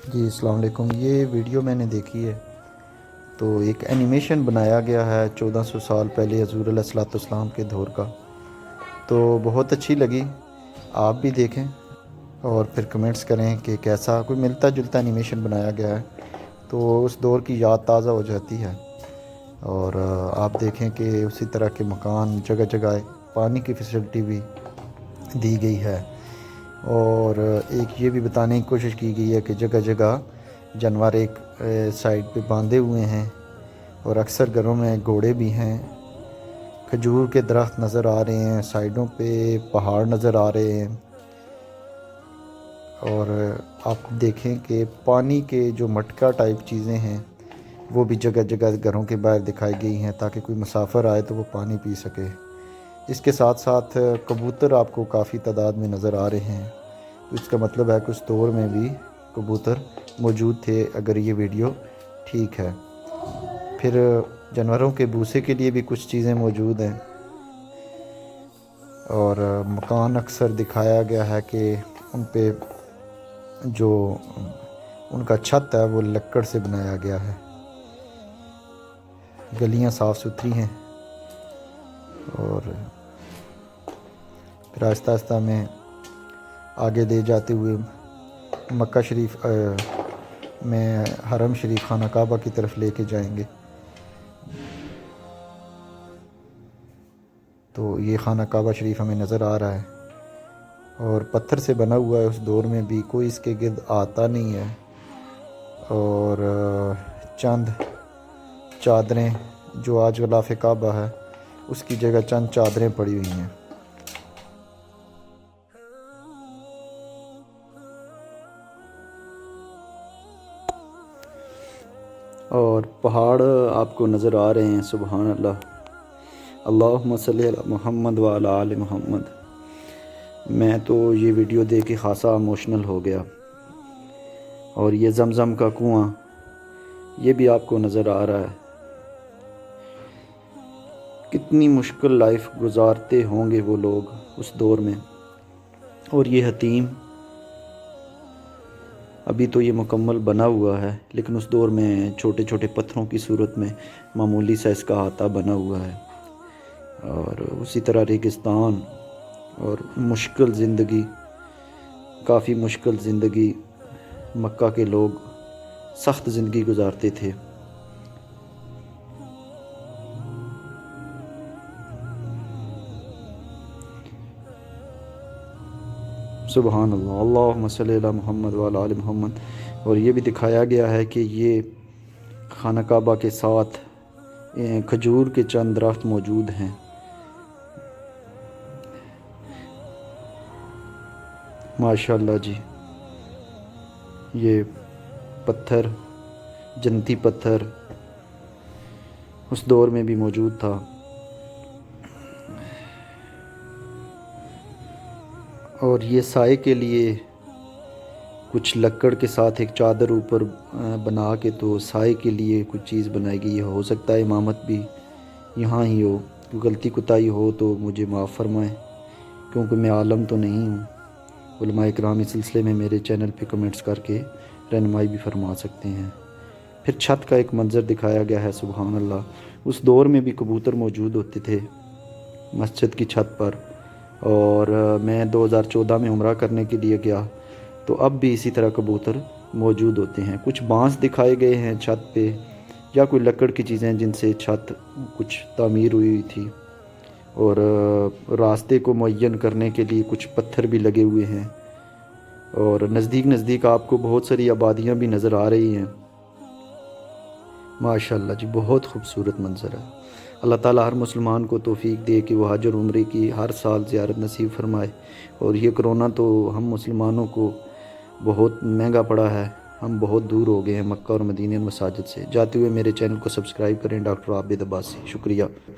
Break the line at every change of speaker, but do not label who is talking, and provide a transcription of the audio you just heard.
جی السلام علیکم۔ یہ ویڈیو میں نے دیکھی ہے تو ایک اینیمیشن بنایا گیا ہے 1400 سال پہلے حضور علیہ الصلوۃ والسلام کے دور کا، تو بہت اچھی لگی۔ آپ بھی دیکھیں اور پھر کمنٹس کریں کہ کیسا کوئی ملتا جلتا اینیمیشن بنایا گیا ہے تو اس دور کی یاد تازہ ہو جاتی ہے۔ اور آپ دیکھیں کہ اسی طرح کے مکان جگہ جگہ پانی کی فیسلٹی بھی دی گئی ہے، اور ایک یہ بھی بتانے کی کوشش کی گئی ہے کہ جگہ جگہ جانور ایک سائڈ پہ باندھے ہوئے ہیں، اور اکثر گھروں میں گھوڑے بھی ہیں۔ کھجور کے درخت نظر آ رہے ہیں، سائڈوں پہ پہاڑ نظر آ رہے ہیں، اور آپ دیکھیں کہ پانی کے جو مٹکا ٹائپ چیزیں ہیں وہ بھی جگہ جگہ گھروں کے باہر دکھائی گئی ہیں تاکہ کوئی مسافر آئے تو وہ پانی پی سکے۔ اس کے ساتھ ساتھ کبوتر آپ کو کافی تعداد میں نظر آ رہے ہیں، تو اس کا مطلب ہے کہ اس دور میں بھی کبوتر موجود تھے اگر یہ ویڈیو ٹھیک ہے۔ پھر جانوروں کے بھوسے کے لیے بھی کچھ چیزیں موجود ہیں، اور مکان اکثر دکھایا گیا ہے کہ ان پہ جو ان کا چھت ہے وہ لکڑ سے بنایا گیا ہے۔ گلیاں صاف ستھری ہیں، اور پھر آہستہ آہستہ میں آگے لے جاتے ہوئے مکہ شریف میں حرم شریف خانہ کعبہ کی طرف لے کے جائیں گے۔ تو یہ خانہ کعبہ شریف ہمیں نظر آ رہا ہے، اور پتھر سے بنا ہوا ہے، اس دور میں بھی کوئی اس کے گرد آتا نہیں ہے، اور چند چادریں جو آج غلاف کعبہ ہے اس کی جگہ چند چادریں پڑی ہوئی ہیں۔ اور پہاڑ آپ کو نظر آ رہے ہیں، سبحان اللہ، اللہم صلی علی محمد وعلی آل محمد۔ میں تو یہ ویڈیو دیکھ کے خاصا ایموشنل ہو گیا۔ اور یہ زمزم کا کنواں یہ بھی آپ کو نظر آ رہا ہے۔ کتنی مشکل لائف گزارتے ہوں گے وہ لوگ اس دور میں۔ اور یہ حتیم ابھی تو یہ مکمل بنا ہوا ہے، لیکن اس دور میں چھوٹے چھوٹے پتھروں کی صورت میں معمولی سا اس کا احاطہ بنا ہوا ہے۔ اور اسی طرح ریگستان اور مشکل زندگی، کافی مشکل زندگی مکہ کے لوگ سخت زندگی گزارتے تھے۔ سبحان اللہ، اللہم صلی علی محمد وعلی آل محمد۔ اور یہ بھی دکھایا گیا ہے کہ یہ خانہ کعبہ کے ساتھ کھجور کے چند درخت موجود ہیں۔ ماشاءاللہ جی، یہ پتھر جنتی پتھر اس دور میں بھی موجود تھا۔ اور یہ سائے کے لیے کچھ لکڑ کے ساتھ ایک چادر اوپر بنا کے تو سائے کے لیے کچھ چیز بنائی گئی ہے۔ ہو سکتا ہے امامت بھی یہاں ہی ہو، غلطی کوتاہی ہو تو مجھے معاف فرمائیں، کیونکہ میں عالم تو نہیں ہوں۔ علماء اکرام اس سلسلے میں میرے چینل پہ کمنٹس کر کے رہنمائی بھی فرما سکتے ہیں۔ پھر چھت کا ایک منظر دکھایا گیا ہے، سبحان اللہ، اس دور میں بھی کبوتر موجود ہوتے تھے مسجد کی چھت پر۔ اور میں 2014 میں عمرہ کرنے کے لیے گیا تو اب بھی اسی طرح کبوتر موجود ہوتے ہیں۔ کچھ بانس دکھائے گئے ہیں چھت پہ، یا کوئی لکڑ کی چیزیں جن سے چھت کچھ تعمیر ہوئی تھی، اور راستے کو معین کرنے کے لیے کچھ پتھر بھی لگے ہوئے ہیں، اور نزدیک نزدیک آپ کو بہت ساری آبادیاں بھی نظر آ رہی ہیں۔ ماشاءاللہ جی، بہت خوبصورت منظر ہے۔ اللہ تعالیٰ ہر مسلمان کو توفیق دے کہ وہ حج اور عمرے کی ہر سال زیارت نصیب فرمائے۔ اور یہ کرونا تو ہم مسلمانوں کو بہت مہنگا پڑا ہے، ہم بہت دور ہو گئے ہیں مکہ اور مدینہ مساجد سے۔ جاتے ہوئے میرے چینل کو سبسکرائب کریں، ڈاکٹر عابد عباسی، شکریہ۔